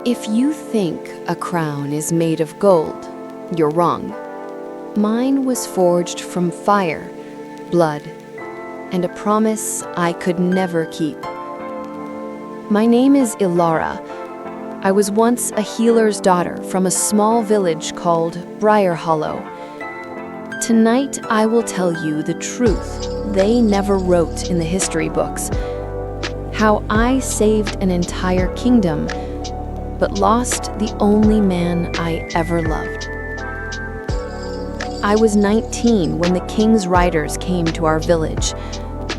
If you think a crown is made of gold, you're wrong. Mine was forged from fire, blood, and a promise I could never keep. My name is Ilara. I was once a healer's daughter from a small village called Briar Hollow. Tonight I will tell you the truth they never wrote in the history books. How I saved an entire kingdom, but lost the only man I ever loved. I was 19 when the king's riders came to our village.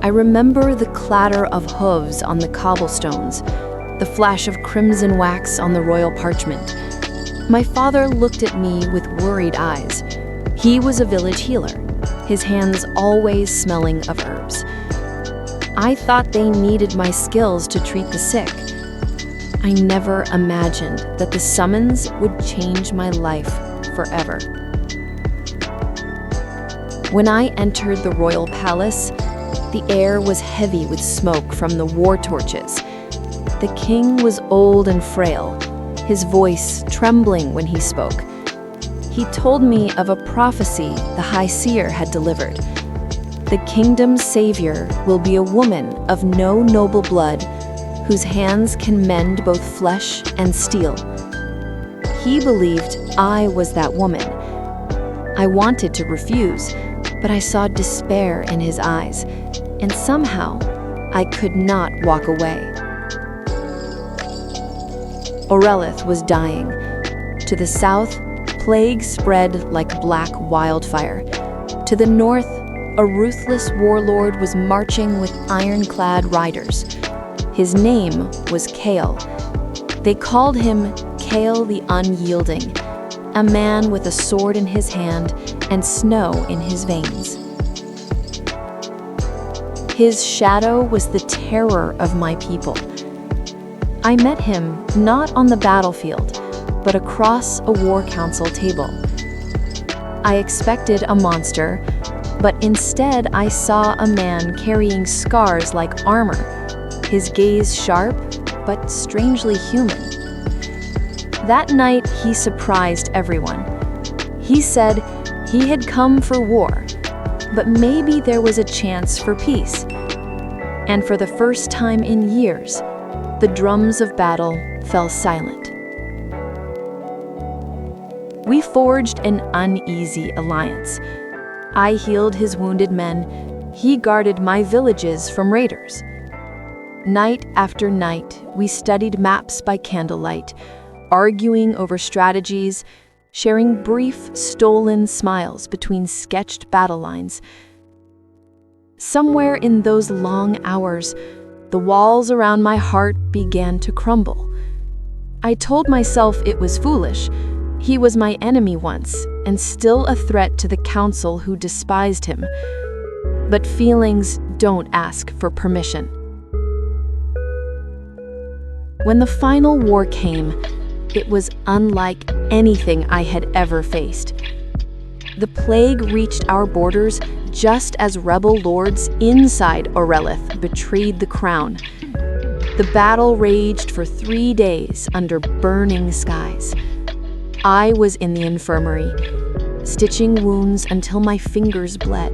I remember the clatter of hooves on the cobblestones, the flash of crimson wax on the royal parchment. My father looked at me with worried eyes. He was a village healer, his hands always smelling of herbs. I thought they needed my skills to treat the sick. I never imagined that the summons would change my life forever. When I entered the royal palace, the air was heavy with smoke from the war torches. The king was old and frail, his voice trembling when he spoke. He told me of a prophecy the high seer had delivered. The kingdom's savior will be a woman of no noble blood, whose hands can mend both flesh and steel. He believed I was that woman. I wanted to refuse, but I saw despair in his eyes, and somehow I could not walk away. Orelith was dying. To the south, plague spread like black wildfire. To the north, a ruthless warlord was marching with ironclad riders. His name was Kale. They called him Kale the Unyielding, a man with a sword in his hand and snow in his veins. His shadow was the terror of my people. I met him not on the battlefield, but across a war council table. I expected a monster, but instead I saw a man carrying scars like armor, his gaze sharp, but strangely human. That night, he surprised everyone. He said he had come for war, but maybe there was a chance for peace. And for the first time in years, the drums of battle fell silent. We forged an uneasy alliance. I healed his wounded men. He guarded my villages from raiders. Night after night, we studied maps by candlelight, arguing over strategies, sharing brief, stolen smiles between sketched battle lines. Somewhere in those long hours, the walls around my heart began to crumble. I told myself it was foolish. He was my enemy once, and still a threat to the council who despised him. But feelings don't ask for permission. When the final war came, it was unlike anything I had ever faced. The plague reached our borders just as rebel lords inside Orelith betrayed the crown. The battle raged for 3 days under burning skies. I was in the infirmary, stitching wounds until my fingers bled,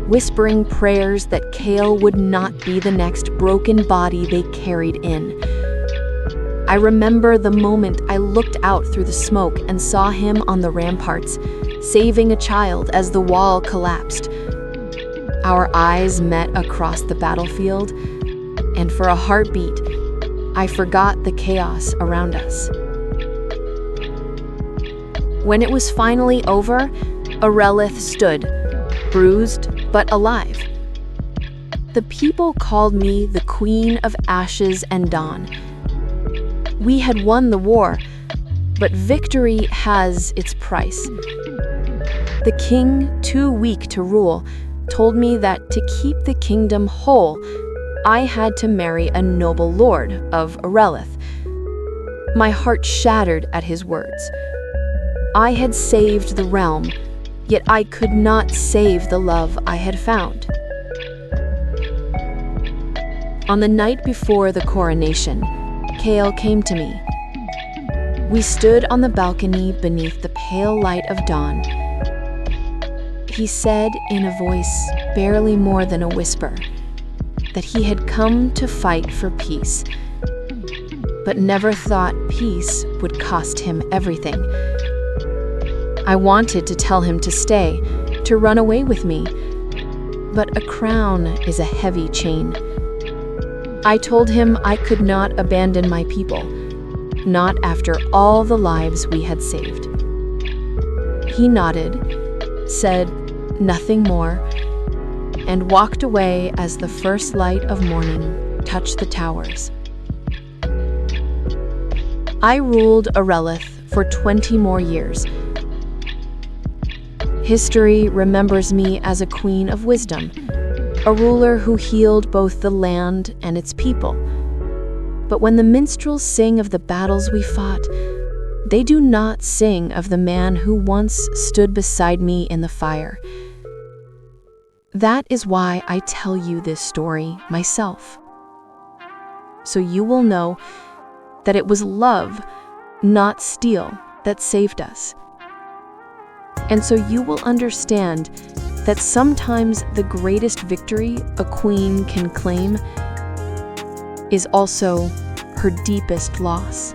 whispering prayers that Kale would not be the next broken body they carried in. I remember the moment I looked out through the smoke and saw him on the ramparts, saving a child as the wall collapsed. Our eyes met across the battlefield, and for a heartbeat, I forgot the chaos around us. When it was finally over, Orelith stood, bruised but alive. The people called me the Queen of Ashes and Dawn. We had won the war, but victory has its price. The king, too weak to rule, told me that to keep the kingdom whole, I had to marry a noble lord of Orelith. My heart shattered at his words. I had saved the realm, yet I could not save the love I had found. On the night before the coronation, Kale came to me. We stood on the balcony beneath the pale light of dawn. He said in a voice barely more than a whisper that he had come to fight for peace, but never thought peace would cost him everything. I wanted to tell him to stay, to run away with me, but a crown is a heavy chain. I told him I could not abandon my people, not after all the lives we had saved. He nodded, said nothing more, and walked away as the first light of morning touched the towers. I ruled Arelith for 20 more years. History remembers me as a queen of wisdom, a ruler who healed both the land and its people. But when the minstrels sing of the battles we fought, they do not sing of the man who once stood beside me in the fire. That is why I tell you this story myself. So you will know that it was love, not steel, that saved us. And so you will understand that sometimes the greatest victory a queen can claim is also her deepest loss.